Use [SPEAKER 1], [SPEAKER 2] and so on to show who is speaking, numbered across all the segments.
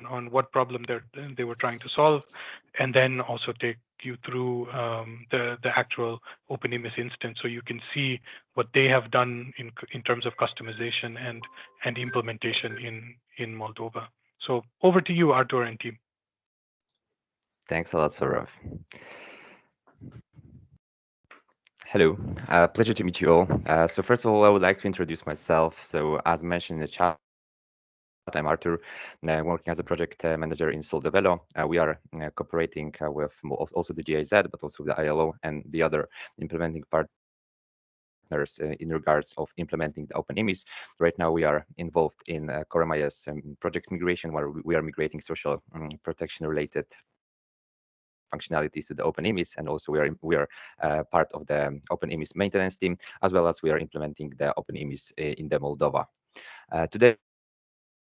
[SPEAKER 1] on what problem they were trying to solve, and then also take you through the actual openIMIS instance, so you can see what they have done in terms of customization and implementation in Moldova. So over to you, Artur and team.
[SPEAKER 2] Thanks a lot, Saurav. Hello, pleasure to meet you all. So first of all, I would like to introduce myself. So as mentioned in the chat, I'm Artur, working as a project manager in SolDevelo. We are cooperating with also the GIZ, but also the ILO and the other implementing partners in regards of implementing the openIMIS. Right now, we are involved in openIMIS project migration, where we are migrating social protection related functionalities to the openIMIS, and also we are part of the openIMIS maintenance team, as well as we are implementing the openIMIS in the Moldova. Today,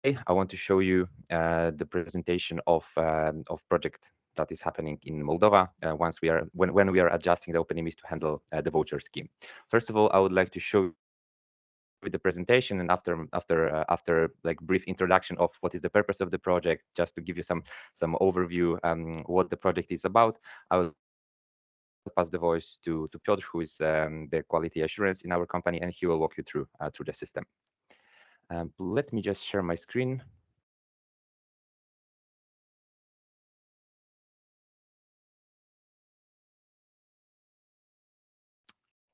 [SPEAKER 2] I want to show you the presentation of project that is happening in Moldova when we are adjusting the openIMIS to handle the voucher scheme. First of all, I would like to show with the presentation, and after like brief introduction of what is the purpose of the project, just to give you some overview what the project is about, I will pass the voice to Piotr, who is the quality assurance in our company, and he will walk you through the system. Let me just share my screen.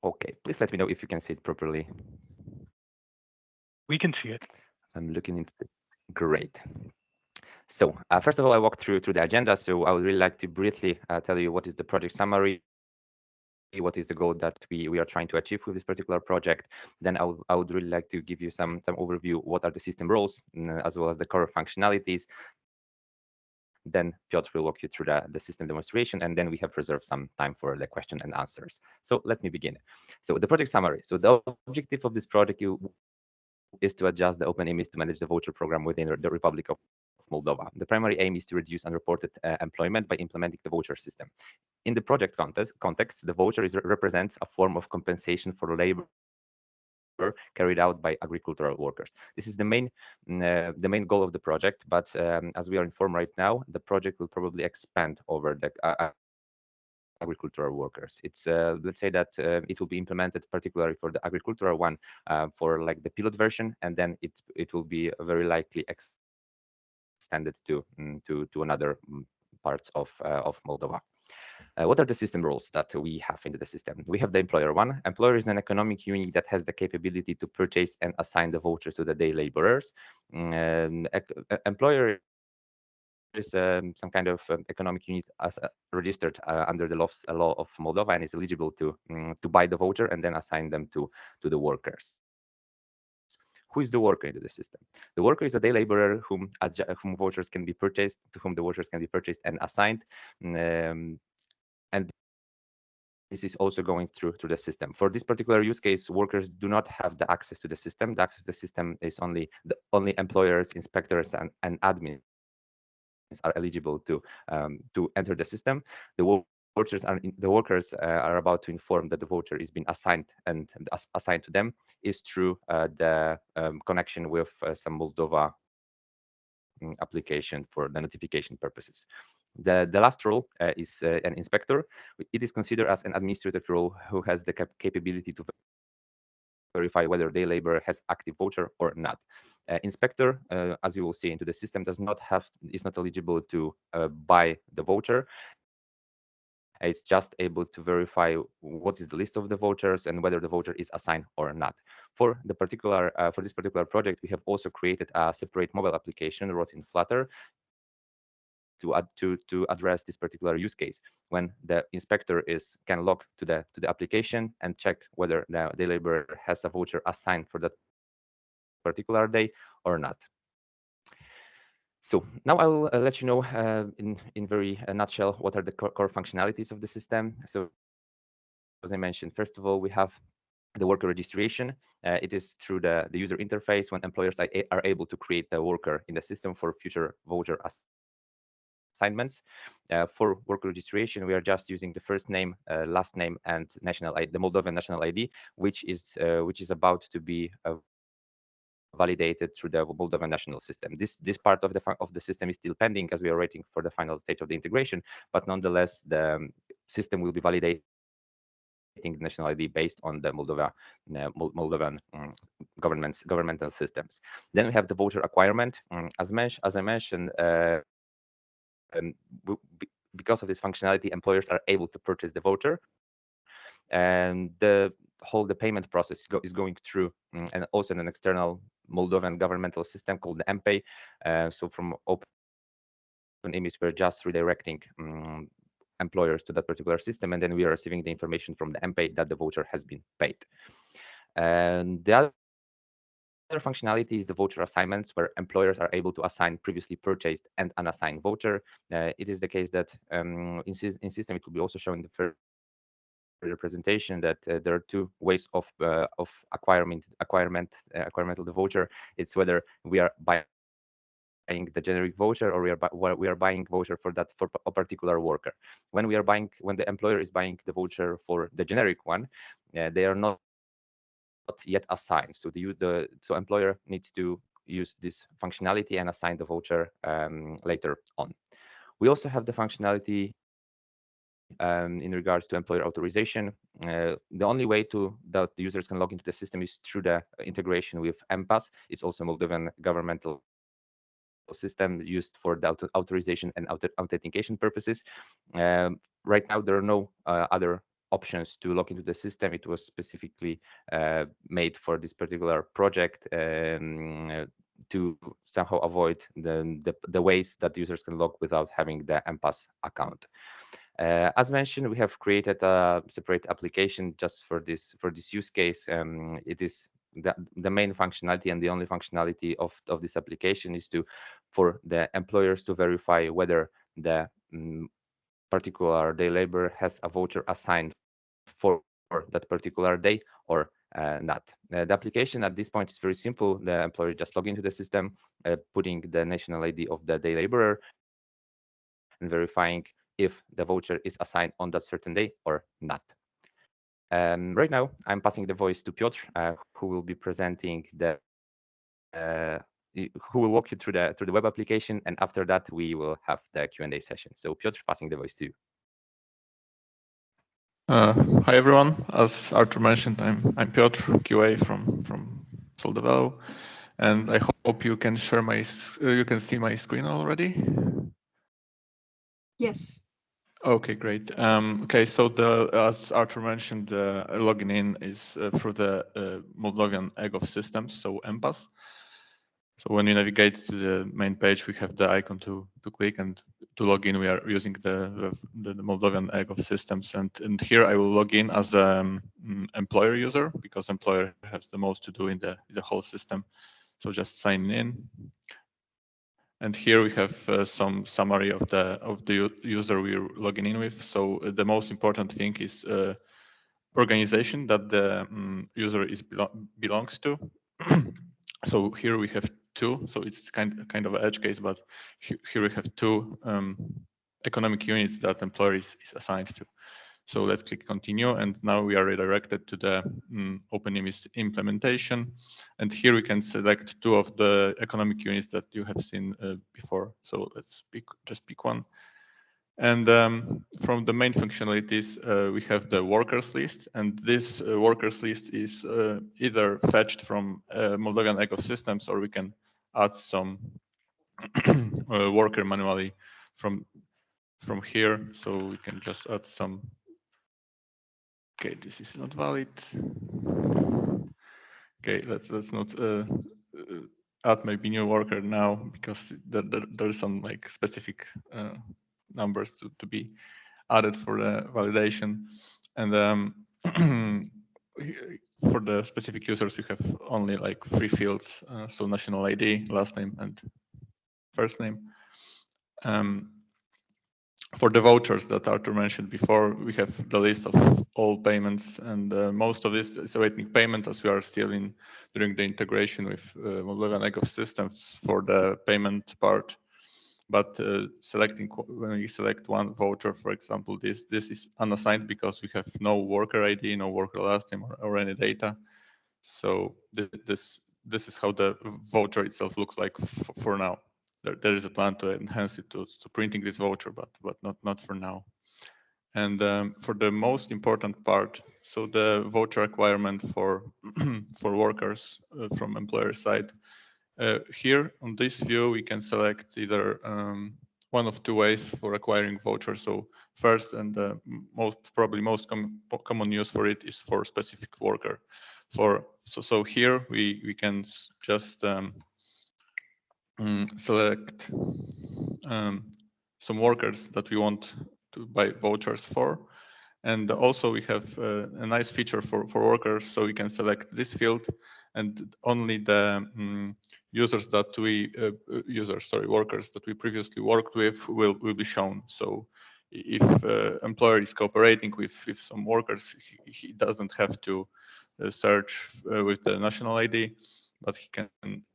[SPEAKER 2] Okay, please let me know if you can see it properly.
[SPEAKER 1] We can see it.
[SPEAKER 2] I'm looking into it. Great. So first of all, I walked through the agenda. So I would really like to briefly tell you what is the project summary, what is the goal that we are trying to achieve with this particular project. Then I would really like to give you some overview, what are the system roles, as well as the core functionalities. Then Piotr will walk you through the system demonstration, and then we have reserved some time for the question and answers. So let me begin. So the project summary. So the objective of this project is to adjust the openIMIS to manage the voucher program within the Republic of Moldova. The primary aim is to reduce unreported employment by implementing the voucher system. In the project context, the voucher represents a form of compensation for labor carried out by agricultural workers. This is the main goal of the project, but as we are informed right now, the project will probably expand over the agricultural workers. It's let's say that it will be implemented particularly for the agricultural one for like the pilot version, and then it will be very likely extended to another parts of Moldova. What are the system roles that we have into the system? We have the employer one. Employer is an economic unit that has the capability to purchase and assign the vouchers to the day laborers. Employer is some kind of economic unit registered under the law of Moldova and is eligible to buy the voucher and then assign them to the workers. Who is the worker into the system? The worker is a day laborer whom vouchers can be purchased, to whom the vouchers can be purchased and assigned. And this is also going through the system. For this particular use case, workers do not have the access to the system. The access to the system is only employers, inspectors, and admins are eligible to enter the system. The workers are about to inform that the voucher is being assigned, and assigned to them is through the connection with some Moldova application for the notification purposes. The last role is an inspector. It is considered as an administrative role who has the capability to verify whether day labor has active voucher or not. Inspector, as you will see into the system, is not eligible to buy the voucher. It's just able to verify what is the list of the vouchers and whether the voucher is assigned or not. For this particular project, we have also created a separate mobile application wrote in Flutter to address this particular use case, when the inspector can log to the application and check whether the day laborer has a voucher assigned for that particular day or not. So now I will let you know in very nutshell what are the core functionalities of the system. So as I mentioned, first of all, we have the worker registration. It is through the user interface when employers are able to create a worker in the system for future voucher assignments. For worker registration, we are just using the first name, last name, and national ID, the Moldovan national ID, which is about to be validated through the Moldovan national system. This part of the system is still pending as we are waiting for the final stage of the integration, but nonetheless, the system will be validating the national ID based on the Moldovan governmental systems. Then we have the voter acquirement. As I mentioned, because of this functionality, employers are able to purchase the voter, and the payment process is going through, and also in an external Moldovan governmental system called the MPay. So from openIMIS, we're just redirecting employers to that particular system, and then we are receiving the information from the MPay that the voter has been paid. And the other functionality is the voter assignments, where employers are able to assign previously purchased and unassigned voter. It is the case that in system it will be also shown in the further presentation that there are two ways of acquirement of the voter. It's whether we are buying the generic voter, or we are buying voter for a particular worker. When the employer is buying the voter for the generic one, they are not yet assigned. So so employer needs to use this functionality and assign the voter later on. We also have the functionality in regards to employer authorization. The only way that the users can log into the system is through the integration with MPAS. It's also Moldovan governmental system used for the authorization and authentication purposes. Right now, there are no other options to log into the system. It was specifically made for this particular project to somehow avoid the ways that users can log without having the MPAS account. As mentioned, we have created a separate application just for this use case. It is the main functionality and the only functionality of this application is for the employers to verify whether the particular day laborer has a voucher assigned for that particular day or not. The application at this point is very simple. The employer just log into the system, putting the national ID of the day laborer and verifying if the voucher is assigned on that certain day or not. Right now, I'm passing the voice to Piotr, who will be presenting who will walk you through the web application, and after that we will have the Q&A session. So Piotr, passing the voice to you.
[SPEAKER 3] Hi everyone. As Artur mentioned, I'm Piotr, QA from SolDevelo, and I hope you can you can see my screen already.
[SPEAKER 4] Yes.
[SPEAKER 3] Okay, great. Okay, so as Artur mentioned, the login in is through the Moldovan EGOV systems, so MPAS. So when you navigate to the main page, we have the icon to click, and to log in, we are using the Moldovan EGOV systems. And here I will log in as an employer user, because employer has the most to do in the whole system. So just sign in. And here we have some summary of the user we're logging in with. So the most important thing is organization that the user belongs to. So here we have two. So it's kind of an edge case, but here we have two economic units that employer is assigned to. So let's click continue, and now we are redirected to the openIMIS implementation. And here we can select two of the economic units that you have seen before. So let's just pick one. And from the main functionalities, we have the workers list, and this workers list is either fetched from Moldovan ecosystems, or we can add some worker manually from here. So we can just add some. Okay, this is not valid. Okay, let's not add maybe new worker now, because there are some like specific numbers to be added for the validation. And for the specific users, we have only like 3 fields, so national ID, last name, and first name. For the vouchers that Artur mentioned before, we have the list of all payments, and most of this is awaiting payment, as we are still during the integration with Moldovan ecosystems for the payment part. But when we select one voucher, for example, this is unassigned because we have no worker ID, no worker last name, or any data. So this is how the voucher itself looks like for now. There is a plan to enhance it to printing this voucher, but not for now. And for the most important part, so the voucher requirement for for workers from employer side. Here on this view, we can select either one of two ways for acquiring vouchers. So first, and probably most common use for it is for specific worker. So here we can just select some workers that we want to buy vouchers for. And also we have a nice feature for workers. So we can select this field and only the workers that we previously worked with will be shown. So if employer is cooperating with some workers, he doesn't have to search with the national ID, but he can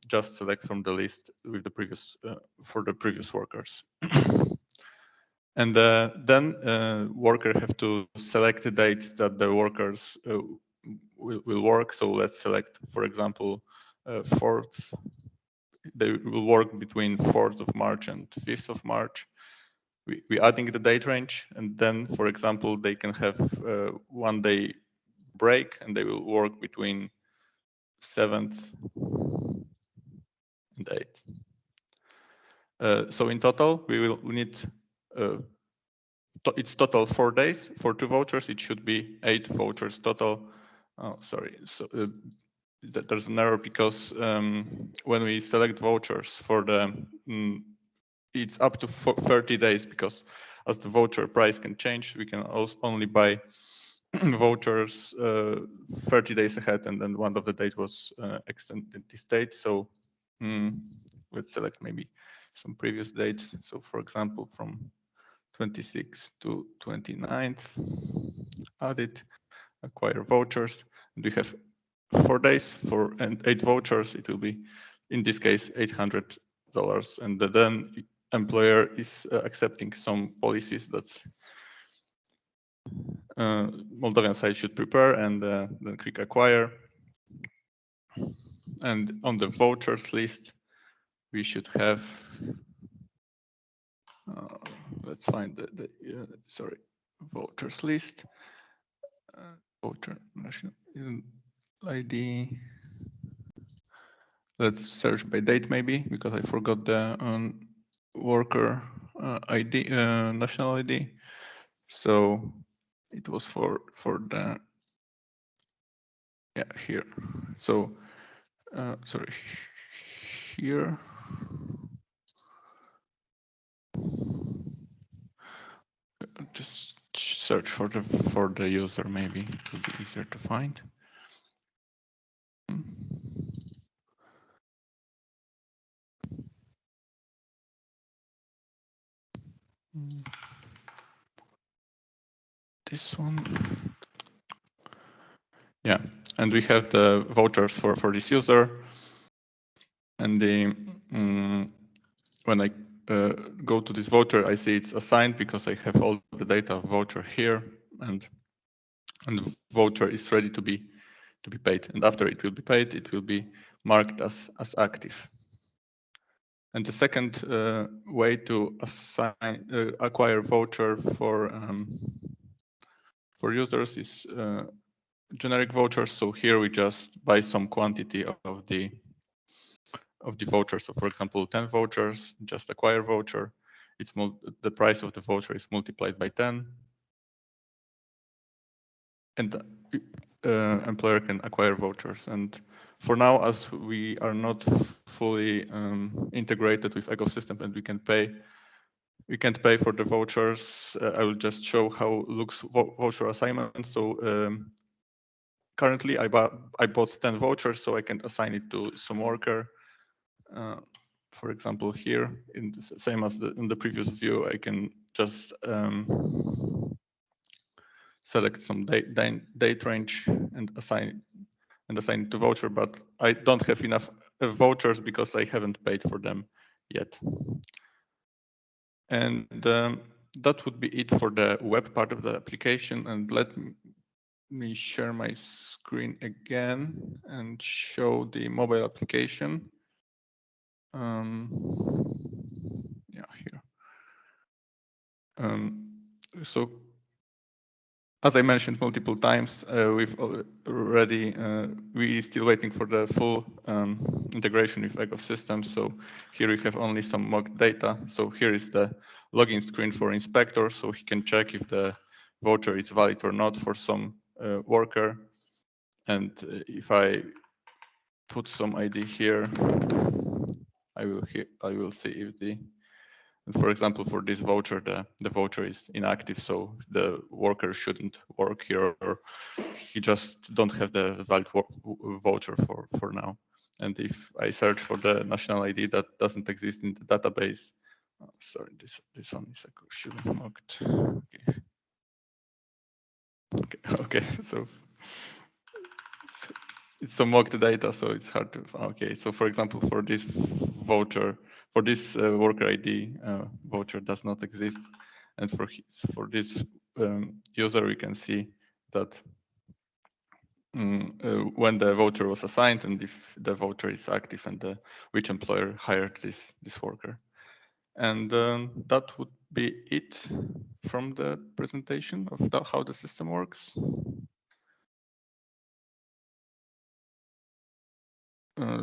[SPEAKER 3] just select from the list with the previous for the previous workers. And then worker have to select the dates that the workers will work. So let's select, for example, 4th. They will work between 4th of March and 5th of March. We adding the date range, and then, for example, they can have 1 day break, and they will work between 7th and 8th. So in total, we need it's total 4 days for 2 vouchers. It should be 8 vouchers total. Oh, sorry. So there's an error because when we select vouchers for the, it's up to 30 days, because as the voucher price can change, we can also only buy vouchers 30 days ahead, and then one of the date was extended this date. So let's select maybe some previous dates. So for example, from 26th to 29th, add it, acquire vouchers, and we have 4 days and 8 vouchers. It will be, in this case, $800, and then employer is accepting some policies that Moldovan side should prepare, and then click acquire. And on the vouchers list, we should have, let's find the sorry, vouchers list, voucher national ID. Let's search by date maybe, because I forgot the worker ID, national ID. So it was for the, yeah, here. So sorry, here. Just search for the user, maybe it will be easier to find. This one. Yeah, and we have the vouchers for this user. And the when I go to this voucher, I see it's assigned because I have all the data of voucher here, and the voucher is ready to be paid. And after it will be paid, it will be marked as active. And the second way to acquire voucher for users is generic vouchers. So here we just buy some quantity of the voucher. So for example, 10 vouchers, just acquire voucher. It's the price of the voucher is multiplied by 10, and employer can acquire vouchers. And for now, as we are not fully integrated with ecosystem, and we can't pay for the vouchers, I will just show how looks voucher assignment. So currently, I bought 10 vouchers, so I can assign it to some worker. For example, here, in the same as in the previous view, I can just select some date range and assign it to voucher, but I don't have enough vouchers because I haven't paid for them yet. And that would be it for the web part of the application. And let me me share my screen again and show the mobile application. Yeah, here. So as I mentioned multiple times, we've already, we're still waiting for the full integration with ecosystems. So here we have only some mock data. So here is the login screen for inspector. So he can check if the voucher is valid or not for some worker. And if I put some ID here, I will see if the, for example, for this voucher, the voucher is inactive, so the worker shouldn't work here, or he just don't have the valid voucher for now. And if I search for the national ID that doesn't exist in the database, oh, sorry, this one is actually mocked. Okay, so it's some mocked data, so it's hard to. Okay, so for example, for this voucher, for this worker ID, voucher does not exist, and for this user, we can see that when the voucher was assigned and if the voucher is active and which employer hired this worker. And that would be it from the presentation of how the system works.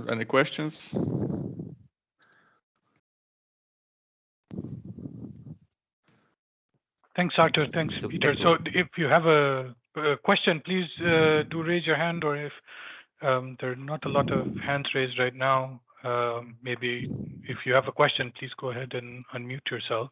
[SPEAKER 3] Any questions?
[SPEAKER 1] Thanks, Artur. Thanks, Peter. So if you have a question, please do raise your hand, or if there are not a lot of hands raised right now, maybe if you have a question, please go ahead and unmute yourself.